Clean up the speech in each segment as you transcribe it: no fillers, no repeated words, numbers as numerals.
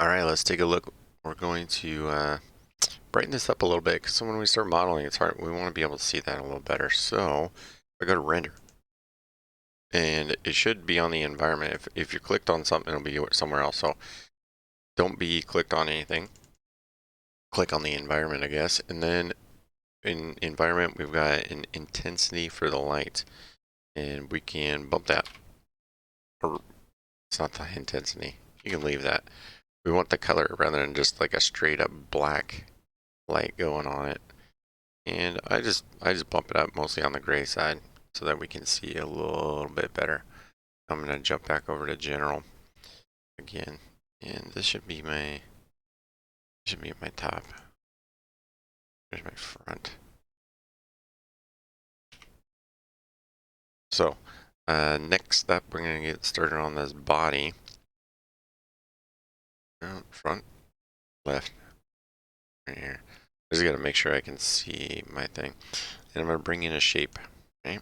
All right, let's take a look. We're going to brighten this up a little bit because when we start modeling, it's hard. We want to be able to see that a little better. So I go to render, and it should be on the environment. If you clicked on something, it'll be somewhere else. So don't be clicked on anything. Click on the environment, I guess, and then in environment, we've got an intensity for the light, and we can bump that. Or it's not the intensity. You can leave that. We want the color rather than just like a straight up black light going on it. And I just bump it up mostly on the gray side so that we can see a little bit better. I'm gonna jump back over to general again, and this should be my top. There's my front. So next up, we're gonna get started on this body. Front, left, right here. I just gotta make sure I can see my thing, and I'm gonna bring in a shape. Okay.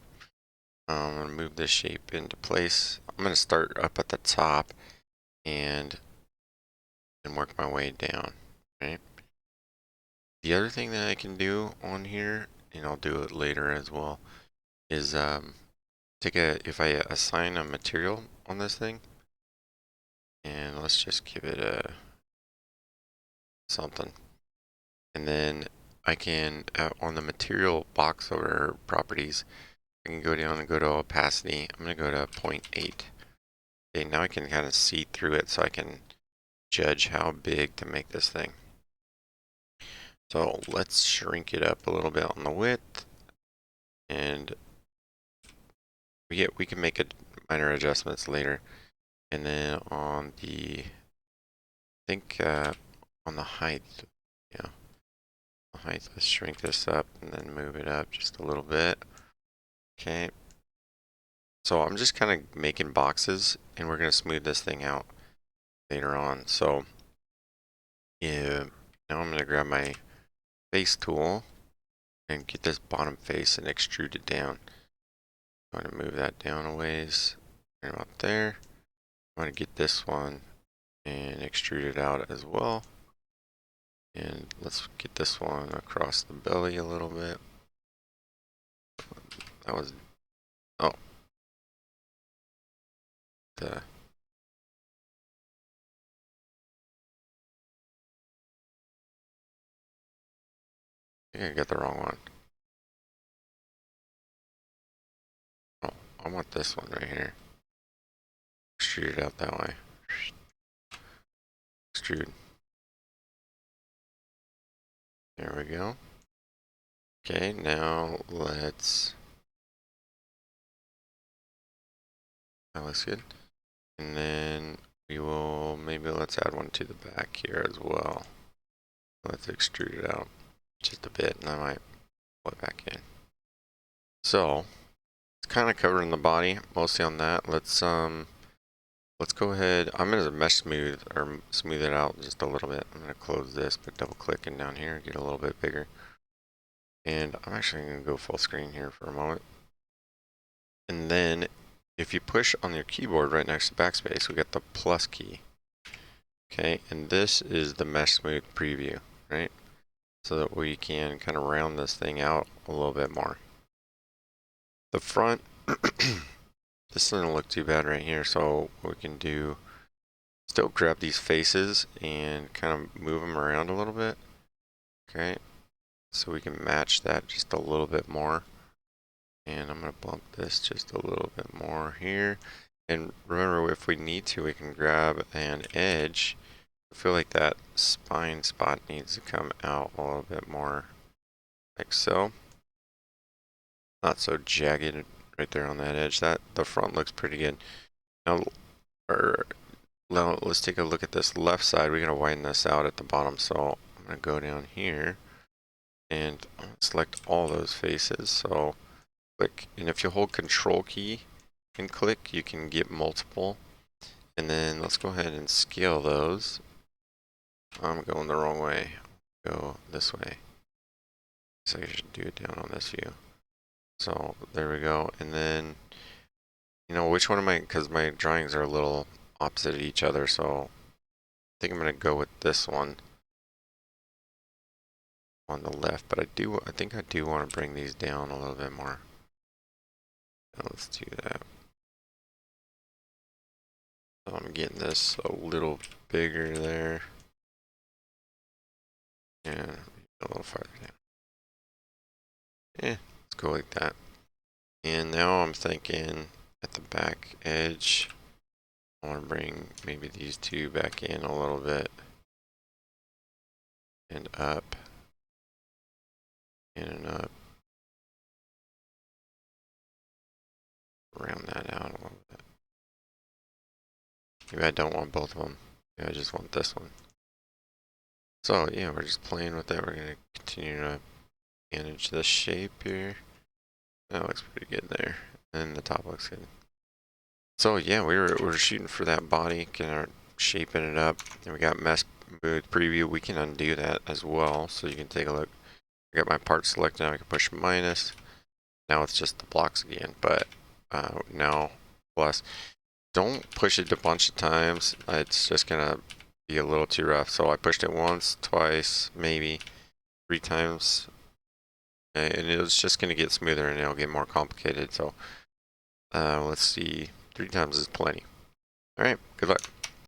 I'm gonna move this shape into place. I'm gonna start up at the top and work my way down. Right. The other thing that I can do on here, and I'll do it later as well, is if I assign a material on this thing, and let's just give it a something, and then I can on the material box over properties, I can go down and go to opacity. I'm gonna go to 0.8. Okay, now I can kind of see through it, so I can judge how big to make this thing. So let's shrink it up a little bit on the width, and we can make minor adjustments later. And then on the, I think on the height, yeah, the height, let's shrink this up and then move it up just a little bit. Okay. So I'm just kind of making boxes, and we're gonna smooth this thing out later on. So yeah, now I'm gonna grab my face tool and get this bottom face and extrude it down. I'm gonna move that down a ways, right about there. I'm gonna get this one and extrude it out as well. And let's get this one across the belly a little bit. That was, oh, the, I think I got the wrong one. Oh, I want this one right here. Extrude it out that way. Extrude. There we go. Okay, now let's, that looks good. And then we will, maybe let's add one to the back here as well. Let's extrude it out just a bit, and I might pull it back in. So, it's kind of covering the body, mostly on that. Let's go ahead. I'm gonna mesh smooth or smooth it out just a little bit. I'm gonna close this, but double clicking down here, get a little bit bigger. And I'm actually gonna go full screen here for a moment. And then if you push on your keyboard right next to backspace, we got the plus key. Okay, and this is the mesh smooth preview, right? So that we can kind of round this thing out a little bit more. The front, this doesn't look too bad right here, so what we can do, still grab these faces and kind of move them around a little bit. Okay, so we can match that just a little bit more. And I'm going to bump this just a little bit more here. And remember, if we need to, we can grab an edge. I feel like that spine spot needs to come out a little bit more, like so. Not so jagged right there on that edge. That the front looks pretty good. Now, let's take a look at this left side. We're gonna widen this out at the bottom. So I'm gonna go down here and select all those faces. So click, and if you hold Control key and click, you can get multiple. And then let's go ahead and scale those. I'm going the wrong way. Go this way. So I should do it down on this view. So there we go. And then, you know, which one am I, because my drawings are a little opposite of each other. So think I'm gonna go with this one on the left, but I think I do want to bring these down a little bit more. So let's do that. So I'm getting this a little bigger there. And a little farther down. Let's go like that. And now I'm thinking at the back edge, I want to bring maybe these two back in a little bit. And up. In and up. Round that out a little bit. Maybe I don't want both of them. Maybe I just want this one. So yeah, we're just playing with that. We're going to continue to manage this shape here. That looks pretty good there. And the top looks good. So yeah, we're shooting for that body, kind of shaping it up. And we got mesh smooth preview. We can undo that as well, so you can take a look. I got my part selected. Now I can push minus. Now it's just the blocks again, but now plus. Don't push it a bunch of times. It's just gonna be a little too rough. So I pushed it once, twice, maybe 3 times, and it's just gonna get smoother and it'll get more complicated. So let's see, 3 times is plenty. All right, good luck.